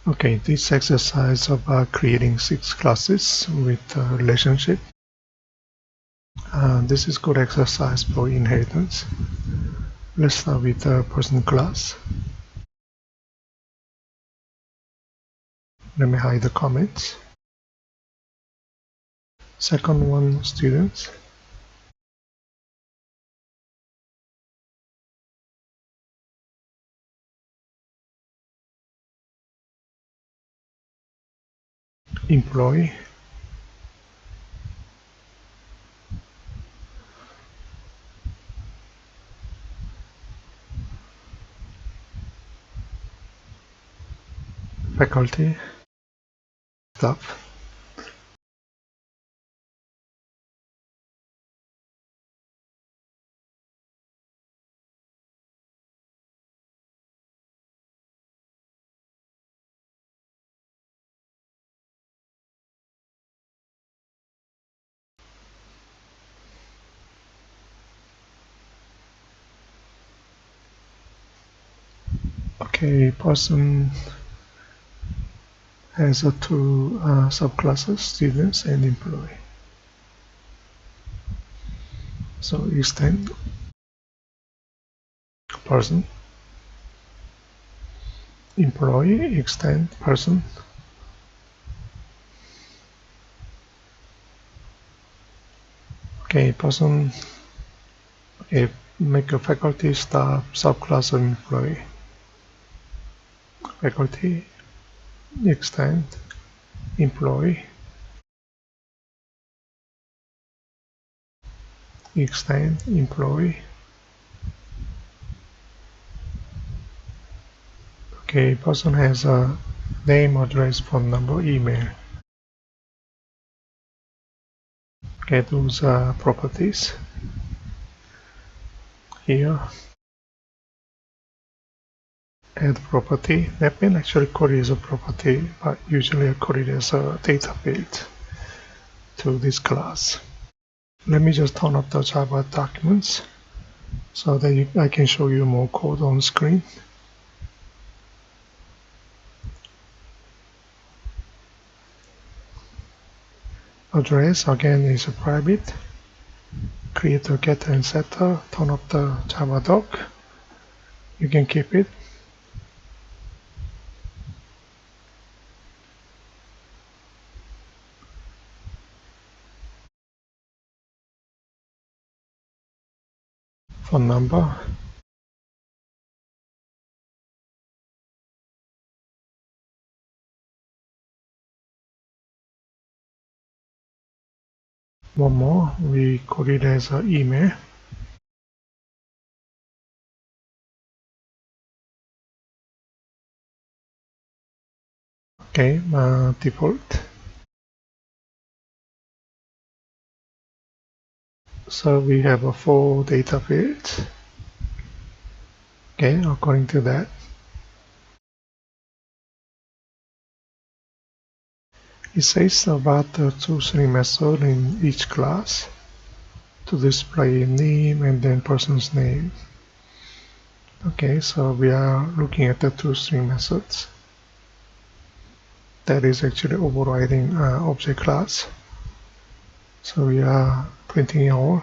Okay, this exercise about creating 6 classes with a relationship. This is good exercise for inheritance. Let's start with the person class. Let me hide the comments. Second one, students. Employee. Faculty. Staff. Okay, person has two subclasses, students and employee. So extend person, employee, extend person. Okay, person. Okay, make a faculty, staff, subclass of employee. Faculty, extend, employee, extend, employee. Okay, person has a name, address, phone number, email. Okay, those are properties. Here, add property. That means actually code is a property, but usually I code it as a data field to this class. Let me just turn up the Java documents so that I can show you more code on screen. Address again is a private. Create a getter and setter, turn up the Java doc. You can keep it. Phone number. One more, we code it as an email. Okay, default. So we have a 4 data fields. Okay, according to that. It says about the toString method in each class to display name and then person's name. Okay, so we are looking at the toString methods. That is actually overriding object class. So we are printing all.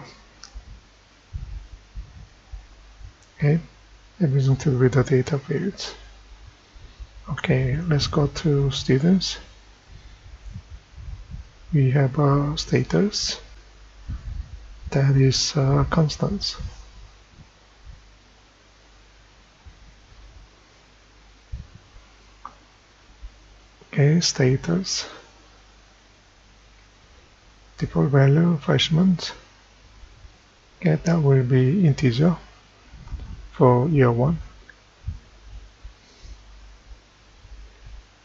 Okay, everything to do with the data fields. Okay, let's go to students. We have a status that is constant. Okay, status. Default value freshman. Okay, that will be integer for year 1.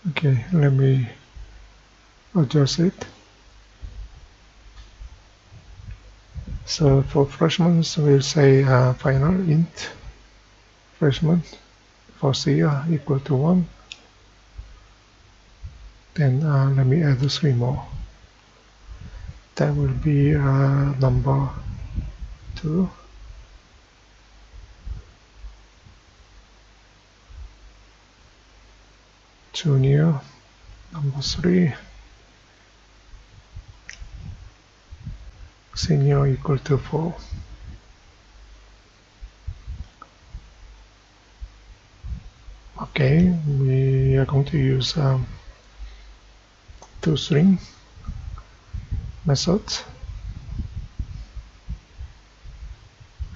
Okay, let me adjust it. So for freshmen, we'll say final int freshman for year equal to 1. Then let me add 3 more. That will be number 2. junior, number 3, senior equal to 4. Okay, we are going to use toString method.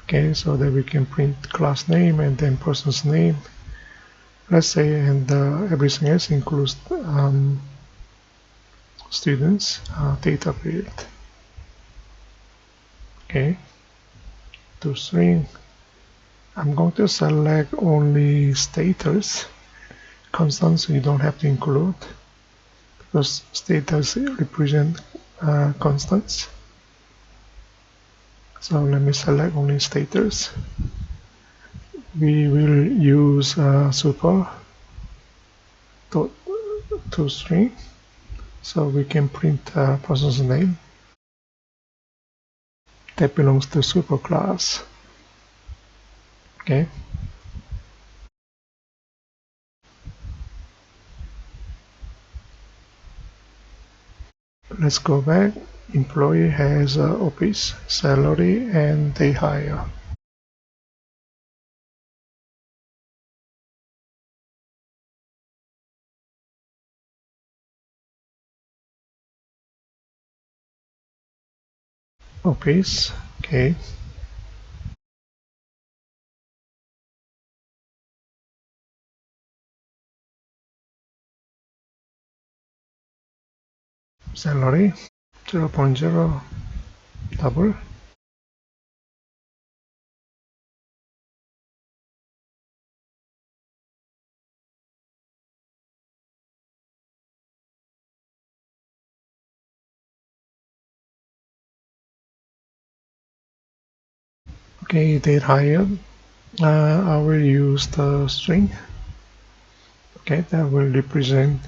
Okay, so that we can print class name and then person's name. Let's say, and everything else includes students data field. Okay, toString. I'm going to select only status. Constants you don't have to include because status represent constants. So let me select only status. We will use super toString, so we can print person's name that belongs to super class. Okay. Let's go back. Employee has office, salary, and they hire. Office, okay. Salary 0.0 double. Okay, date hired. I will use the string. Okay, that will represent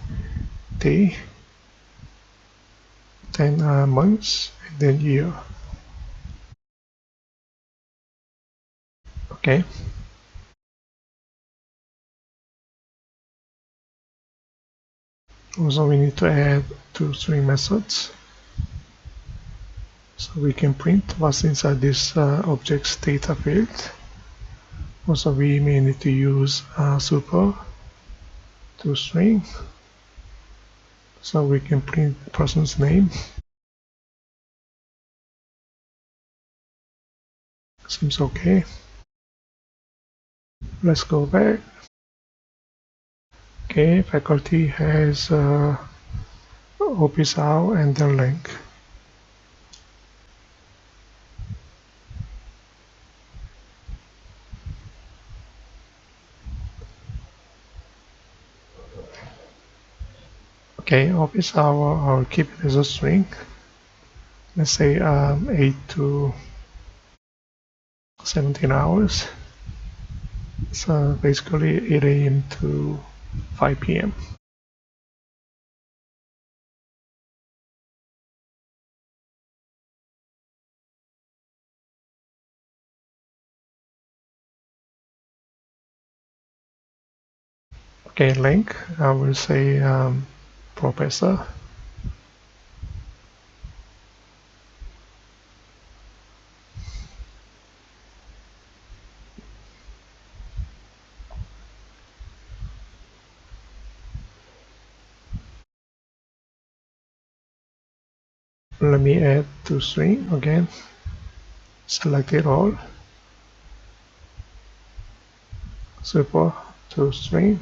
day, then months, and then year. Okay. Also, we need to add two string methods, so we can print what's inside this object's data field. Also, we may need to use super toString, so we can print person's name. Seems okay. Let's go back. Okay, faculty has office hour and the link. Okay, office hour, I'll keep it as a string. Let's say 8 to 17 hours. So basically 8 a.m. to 5 p.m. Okay, link, I will say professor. Let me add toString again. Select it all. Super toString.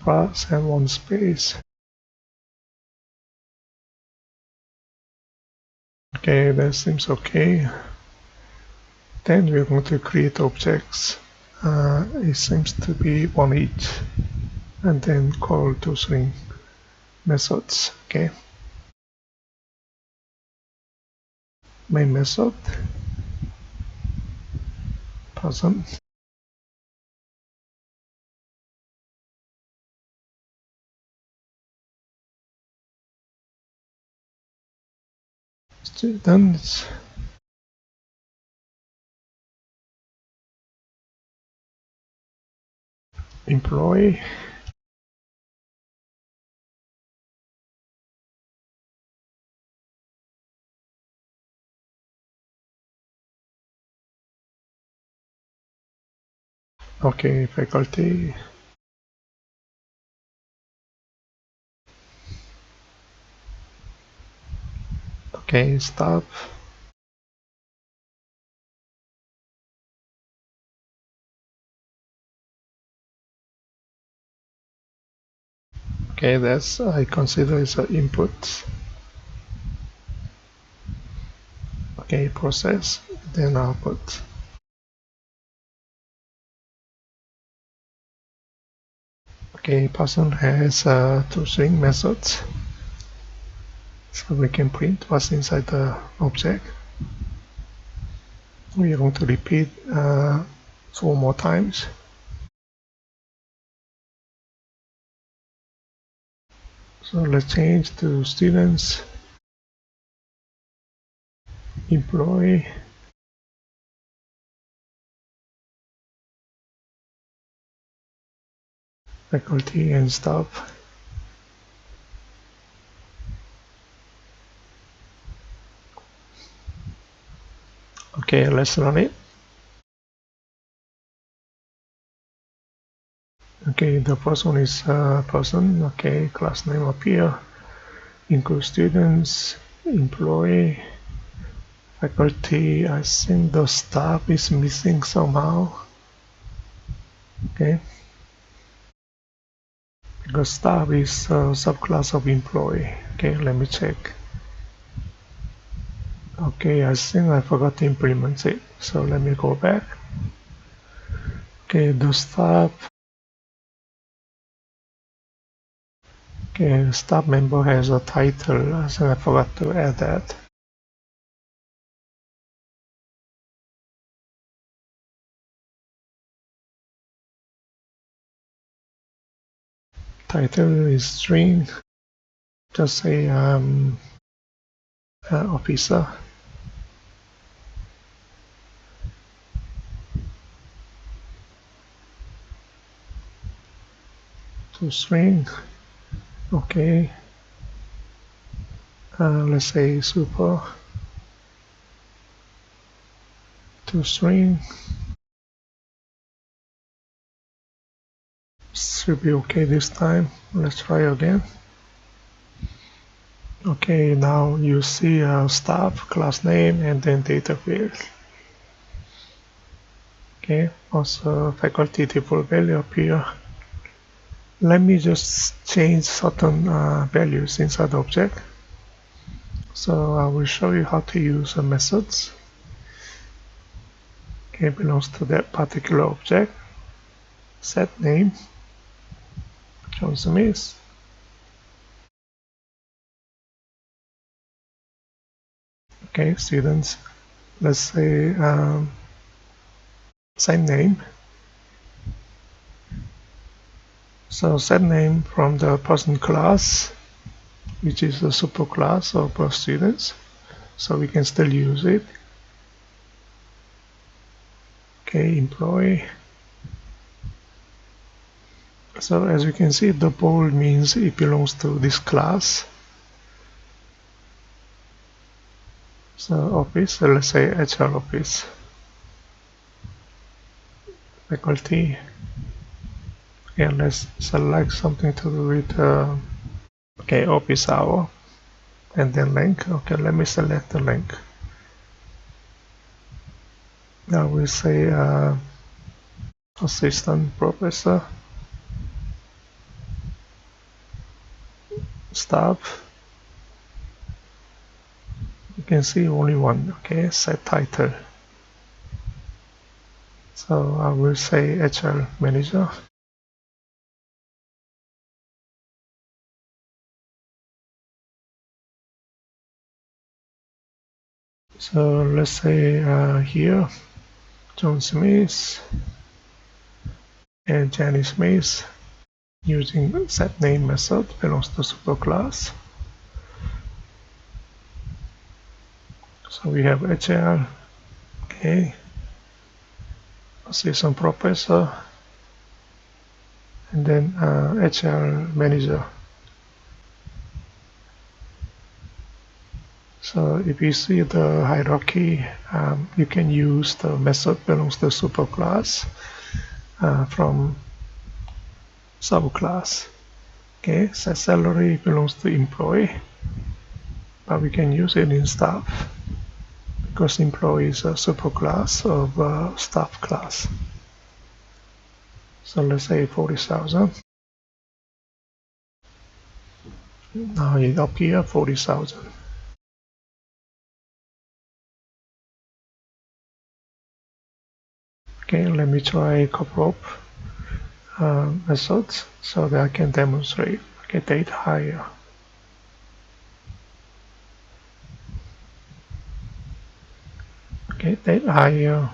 Plus and one space. Okay, that seems okay. Then we're going to create objects. It seems to be one each, and then call toString methods. Okay. Main method, person, students, employee. Okay, faculty. Okay, staff. Okay, that's I consider as an input. Okay, process, then output. Okay, person has two string methods, so we can print what's inside the object. We are going to repeat 4 more times. So let's change to students, employee, faculty, and staff. Okay, let's run it. Okay, the first one is person. Okay, class name appear, include students, employee, faculty. I think the staff is missing somehow. Okay, because staff is a subclass of employee. Okay, let me check. Okay, I think I forgot to implement it, so let me go back. Okay, the staff. Okay, staff member has a title. I think I forgot to add that. Title is string. Just say officer. toString. Okay. Let's say super. toString. Should be okay this time. Let's try again. Okay, now you see staff, class name, and then data field. Okay, also faculty default value appear. Let me just change certain values inside the object. So I will show you how to use methods. Okay, belongs to that particular object. Set name, John Smith. Okay, students, let's say same name. So set name from the person class, which is a superclass of students, so we can still use it. Okay, employee. So as you can see, the bold means it belongs to this class. So office, so let's say HR office. Faculty. And let's select something to do with okay, office hour, and then link. Okay, let me select the link. Now we say assistant professor, staff. You can see only one. Okay, set title. So I will say HR manager. So let's say here John Smith and Jenny Smith using set name method belongs to superclass. So we have HR, okay, assistant professor, and then HR manager. So if you see the hierarchy, you can use the method belongs to superclass from subclass. Okay, set salary belongs to employee, but we can use it in staff because employee is a superclass of staff class. So let's say 40,000. Now it appears 40,000. Okay, let me try a couple of methods so that I can demonstrate. Okay, date hire. Okay, date hire.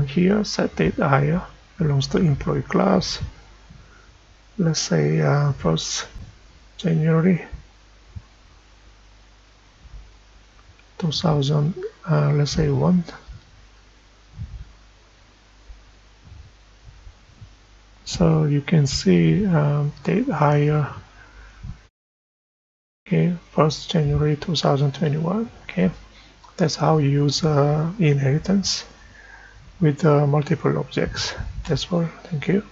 Here, set date hire belongs to employee class. Let's say 1st January 2000. Let's say 1. So you can see date hire. Okay, 1st January 2021. Okay, that's how you use inheritance with multiple objects. That's all. Thank you.